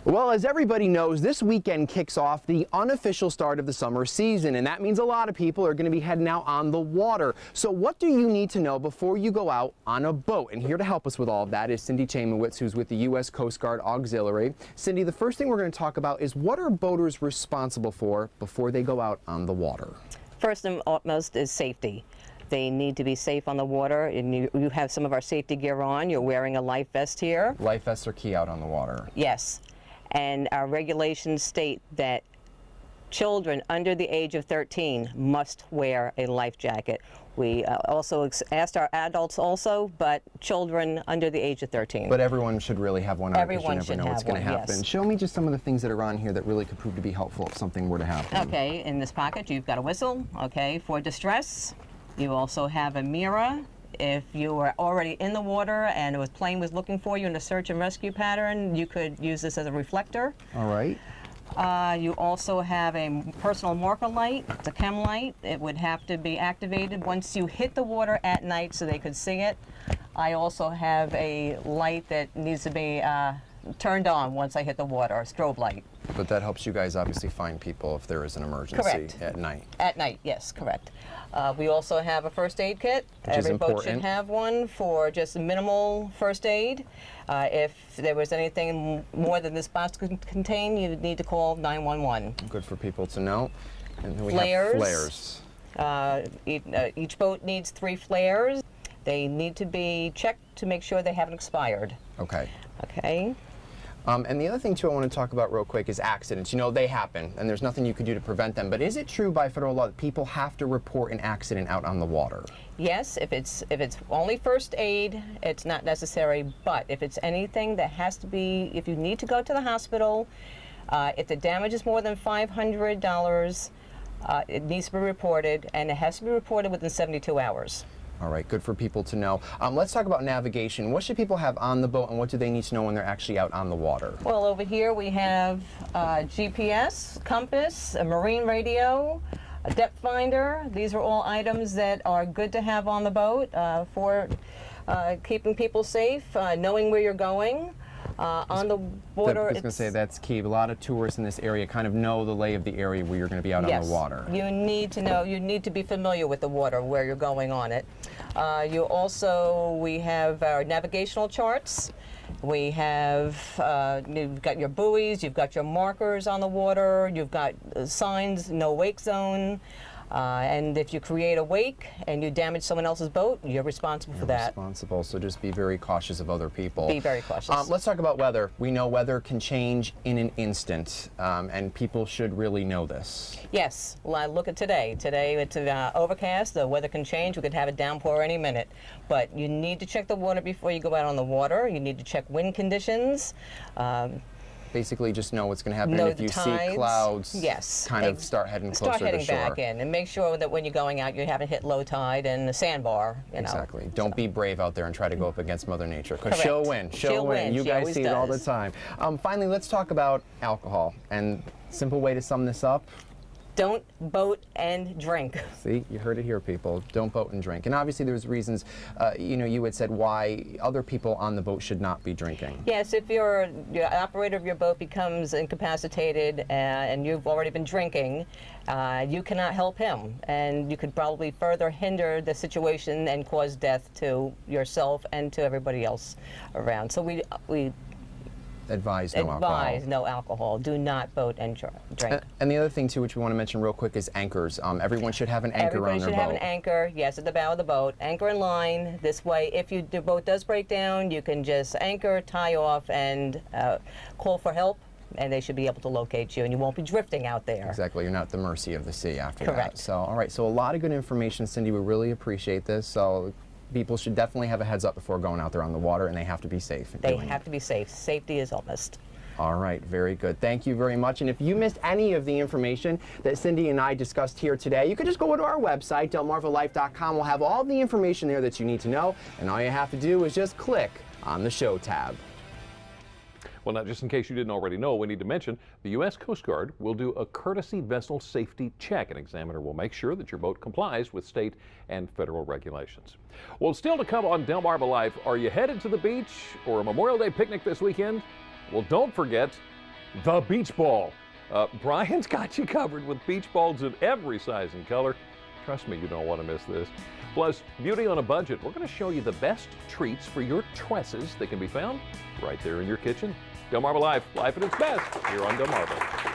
Well, as everybody knows, this weekend kicks off the unofficial start of the summer season, and that means a lot of people are going to be heading out on the water. So what do you need to know before you go out on a boat? And here to help us with all of that is Cindy Chamowitz, who's with the U.S. Coast Guard Auxiliary. Cindy, the first thing we're going to talk about is what are boaters responsible for before they go out on the water? First and utmost is safety. They need to be safe on the water, and you have some of our safety gear on. You're wearing a life vest here. Life vests are key out on the water. Yes. And our regulations state that children under the age of 13 must wear a life jacket. We also asked our adults also, but children under the age of 13. But everyone should really have one on because you never know what's going to happen. Yes. Show me just some of the things that are on here that really could prove to be helpful if something were to happen. Okay, in this pocket you've got a whistle, okay, for distress. You also have a mirror. If you were already in the water and a plane was looking for you in a search and rescue pattern, you could use this as a reflector. All right. You also have a personal marker light. It's a chem light. It would have to be activated once you hit the water at night so they could see it. I also have a light that needs to be turned on once I hit the water, a strobe light. But that helps you guys obviously find people if there is an emergency. Correct. At night. At night, yes, correct. We also have a first aid kit. Which is Every boat important. should have one for just minimal first aid. If there was anything more than this box could contain, you would need to call 911. Good for people to know. And then we Flares. have flares. Each boat needs 3 flares. They need to be checked to make sure they haven't expired. Okay. Okay. And the other thing, too, I want to talk about real quick is accidents. You know, they happen, and there's nothing you could do to prevent them. But is it true by federal law that people have to report an accident out on the water? Yes, if it's only first aid, it's not necessary. But if it's anything that has to be, if you need to go to the hospital, if the damage is more than $500, it needs to be reported, and it has to be reported within 72 hours. All right, good for people to know. Let's talk about navigation. What should people have on the boat, and what do they need to know when they're actually out on the water? Well, over here we have GPS, compass, a marine radio, a depth finder. These are all items that are good to have on the boat for keeping people safe, knowing where you're going. On the water, I was going to say that's key. A lot of tourists in this area kind of know the lay of the area where you're going to be out on the water. You need to know, you need to be familiar with the water, where you're going on it. We have our navigational charts. We have, you've got your buoys, you've got your markers on the water, you've got signs, no wake zone. And if you create a wake and you damage someone else's boat, you're responsible for that. Responsible, so just be very cautious of other people. Be very cautious. Let's talk about weather. We know weather can change in an instant, and people should really know this. Yes, well, look at today. Today it's overcast, the weather can change, we could have a downpour any minute. But you need to check the water before you go out on the water. You need to check wind conditions. Basically, just know what's going to happen. Know And if you see clouds, yes, kind of start heading closer to shore. Start heading back in, and make sure that when you're going out, you haven't hit low tide and the sandbar. Exactly. Don't be brave out there and try to go up against Mother Nature. Because Correct. she'll win. You guys see it all the does. time. Finally, let's talk about alcohol. And simple way to sum this up. Don't boat and drink. See, you heard it here, people. Don't boat and drink. And obviously there's reasons, you had said why other people on the boat should not be drinking. Yes, if your operator of your boat becomes incapacitated and you've already been drinking, you cannot help him. And you could probably further hinder the situation and cause death to yourself and to everybody else around. So we Advise no alcohol. Advise no alcohol. Do not boat and drink. And the other thing, too, which we want to mention real quick is anchors. Everyone should have an anchor on their boat. Everybody should have an anchor, yes, at the bow of the boat. Anchor in line. This way, if the boat does break down, you can just anchor, tie off, and call for help, and they should be able to locate you, and you won't be drifting out there. Exactly. You're not at the mercy of the sea after Correct. that. So, all right. So a lot of good information, Cindy. We really appreciate this. So people should definitely have a heads up before going out there on the water, and they have to be safe. They have to be safe. Safety is almost. All right, very good. Thank you very much. And if you missed any of the information that Cindy and I discussed here today, you could just go to our website, delmarvalife.com. We'll have all the information there that you need to know, and all you have to do is just click on the show tab. Well, now, just in case you didn't already know, we need to mention the U.S. Coast Guard will do a courtesy vessel safety check. An examiner will make sure that your boat complies with state and federal regulations. Well, still to come on Delmarva Life, are you headed to the beach or a Memorial Day picnic this weekend? Well, don't forget the beach ball. Brian's got you covered with beach balls in every size and color. Trust me, you don't want to miss this. Plus, beauty on a budget. We're going to show you the best treats for your tresses that can be found right there in your kitchen. Delmarva Life, life at its best here on Delmarva.